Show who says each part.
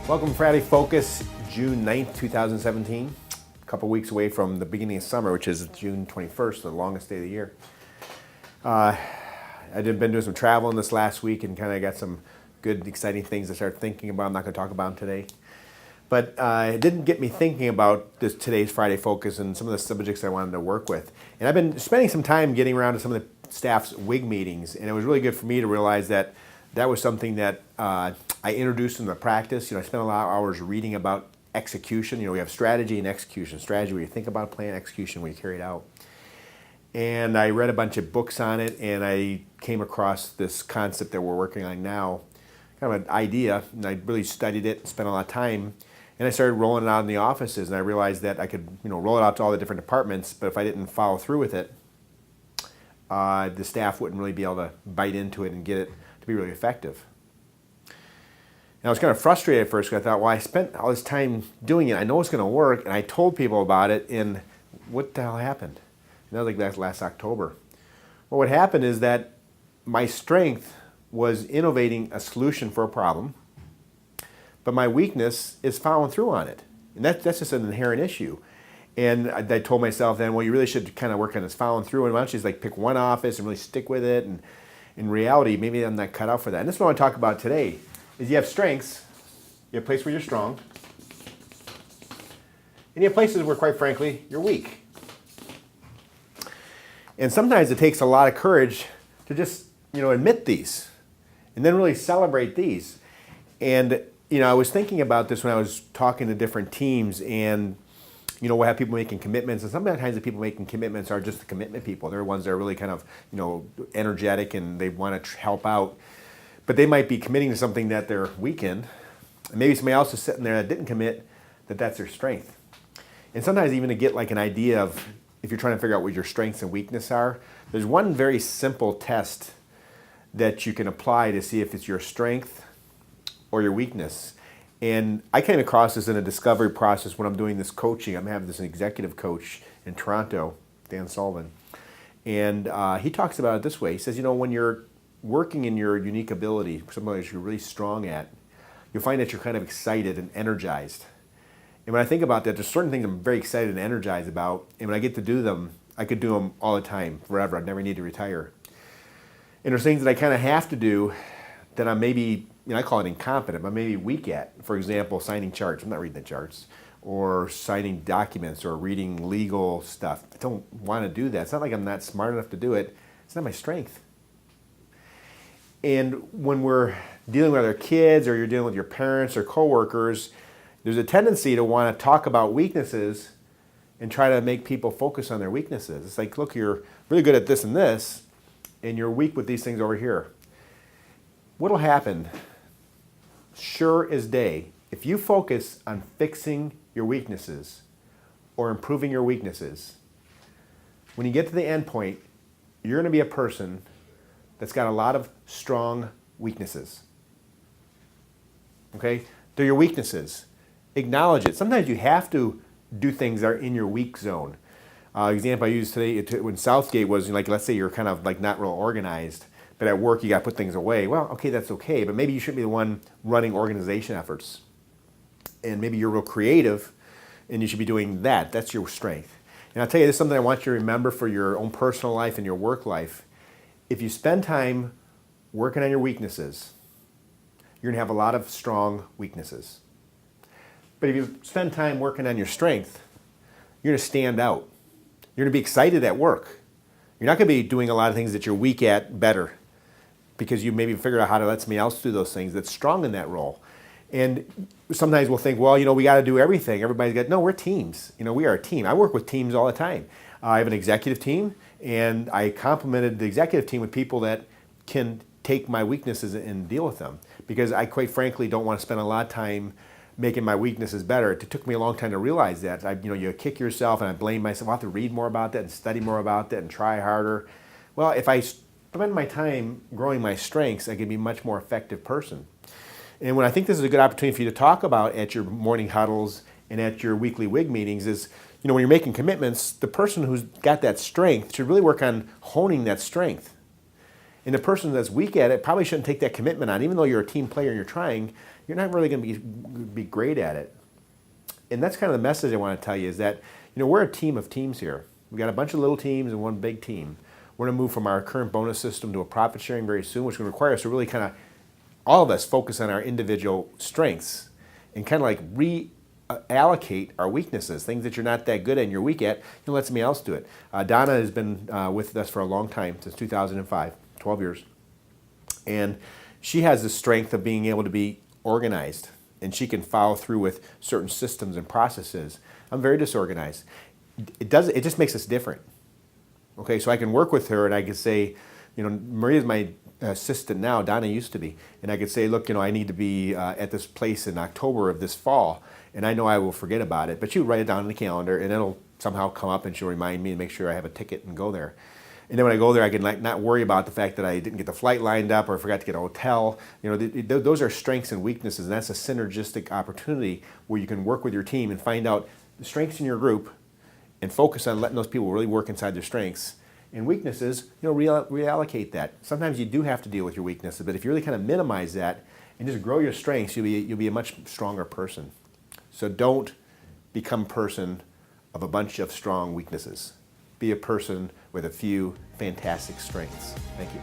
Speaker 1: Welcome Friday Focus, June 9th, 2017. A couple weeks away from the beginning of summer, which is June 21st, the longest day of the year. I've been doing some traveling this last week and kind of got some good, exciting things to start thinking about. I'm not going to talk about them today. But it didn't get me thinking about today's Friday Focus and some of the subjects I wanted to work with. And I've been spending some time getting around to some of the staff's WIG meetings, and it was really good for me to realize that that was something that I introduced in the practice. I spent a lot of hours reading about execution. We have strategy and execution. Strategy where you think about a plan, execution where you carry it out. And I read a bunch of books on it, and I came across this concept that we're working on now, kind of an idea, and I really studied it, spent a lot of time, and I started rolling it out in the offices, and I realized that I could roll it out to all the different departments, but if I didn't follow through with it, the staff wouldn't really be able to bite into it and get it to be really effective. And I was kind of frustrated at first because I thought, well, I spent all this time doing it. I know it's going to work, and I told people about it, and what the hell happened? And that was like last October. Well, what happened is that my strength was innovating a solution for a problem, but my weakness is following through on it. And that's just an inherent issue. And I told myself then, well, you really should kind of work on this following through, and why don't you just pick one office and really stick with it. And in reality, maybe I'm not cut out for that. And this is what I want to talk about today, is you have strengths, you have places where you're strong, and you have places where, quite frankly, you're weak. And sometimes it takes a lot of courage to just, admit these, and then really celebrate these. And, I was thinking about this when I was talking to different teams, and we'll have people making commitments, and sometimes the people making commitments are just the commitment people. They're ones that are really kind of, energetic and they want to help out. But they might be committing to something that they're weak in. And maybe somebody else is sitting there that didn't commit, that's their strength. And sometimes even to get an idea of, if you're trying to figure out what your strengths and weaknesses are, there's one very simple test that you can apply to see if it's your strength or your weakness. And I came across this in a discovery process when I'm doing this coaching. I'm having this executive coach in Toronto, Dan Sullivan. And he talks about it this way. He says, when you're working in your unique ability, something that you're really strong at, you'll find that you're kind of excited and energized. And when I think about that, there's certain things I'm very excited and energized about. And when I get to do them, I could do them all the time, forever. I'd never need to retire. And there's things that I kind of have to do that I'm maybe, I call it incompetent, but maybe weak at. For example, signing charts. I'm not reading the charts. Or signing documents or reading legal stuff. I don't want to do that. It's not like I'm not smart enough to do it. It's not my strength. And when we're dealing with our kids, or you're dealing with your parents or coworkers, there's a tendency to want to talk about weaknesses and try to make people focus on their weaknesses. It's like, look, you're really good at this and this, and you're weak with these things over here. What'll happen, sure as day, if you focus on fixing your weaknesses or improving your weaknesses, when you get to the end point, you're going to be a person that's got a lot of strong weaknesses. Okay? They're your weaknesses. Acknowledge it. Sometimes you have to do things that are in your weak zone. Example I used today when Southgate was, let's say you're kind of not real organized, but at work you got to put things away. Well, okay, that's okay, but maybe you shouldn't be the one running organization efforts. And maybe you're real creative, and you should be doing that. That's your strength. And I'll tell you, this is something I want you to remember for your own personal life and your work life. If you spend time working on your weaknesses, you're going to have a lot of strong weaknesses. But if you spend time working on your strength, you're going to stand out. You're going to be excited at work. You're not going to be doing a lot of things that you're weak at better because you maybe figured out how to let somebody else do those things that's strong in that role. And sometimes we'll think, well, we got to do everything. Everybody's got, no, we're teams. We are a team. I work with teams all the time. I have an executive team, and I complemented the executive team with people that can take my weaknesses and deal with them. Because I, quite frankly, don't want to spend a lot of time making my weaknesses better. It took me a long time to realize that. You kick yourself, and I blame myself. I have to read more about that and study more about that and try harder. Well, if I spend my time growing my strengths, I can be a much more effective person. And when I think this is a good opportunity for you to talk about at your morning huddles and at your weekly WIG meetings is, when you're making commitments, the person who's got that strength should really work on honing that strength. And the person that's weak at it probably shouldn't take that commitment on. Even though you're a team player and you're trying, you're not really going to be great at it. And that's kind of the message I want to tell you is that, we're a team of teams here. We've got a bunch of little teams and one big team. We're going to move from our current bonus system to a profit sharing very soon, which is going to require us to really kind of, all of us, focus on our individual strengths and kind of like reallocate our weaknesses, things that you're not that good at and you're weak at, let somebody else do it. Donna has been with us for a long time, since 2005, 12 years. And she has the strength of being able to be organized, and she can follow through with certain systems and processes. I'm very disorganized. It just makes us different. Okay, so I can work with her and I can say, Maria's my assistant now, Donna used to be, and I could say, look, I need to be at this place in October of this fall, and I know I will forget about it, but she would write it down on the calendar and it'll somehow come up and she'll remind me and make sure I have a ticket and go there. And then when I go there, I can not worry about the fact that I didn't get the flight lined up or I forgot to get a hotel. Those are strengths and weaknesses, and that's a synergistic opportunity where you can work with your team and find out the strengths in your group and focus on letting those people really work inside their strengths. And weaknesses, reallocate that. Sometimes you do have to deal with your weaknesses, but if you really kind of minimize that and just grow your strengths, you'll be a much stronger person. So don't become a person of a bunch of strong weaknesses. Be a person with a few fantastic strengths. Thank you.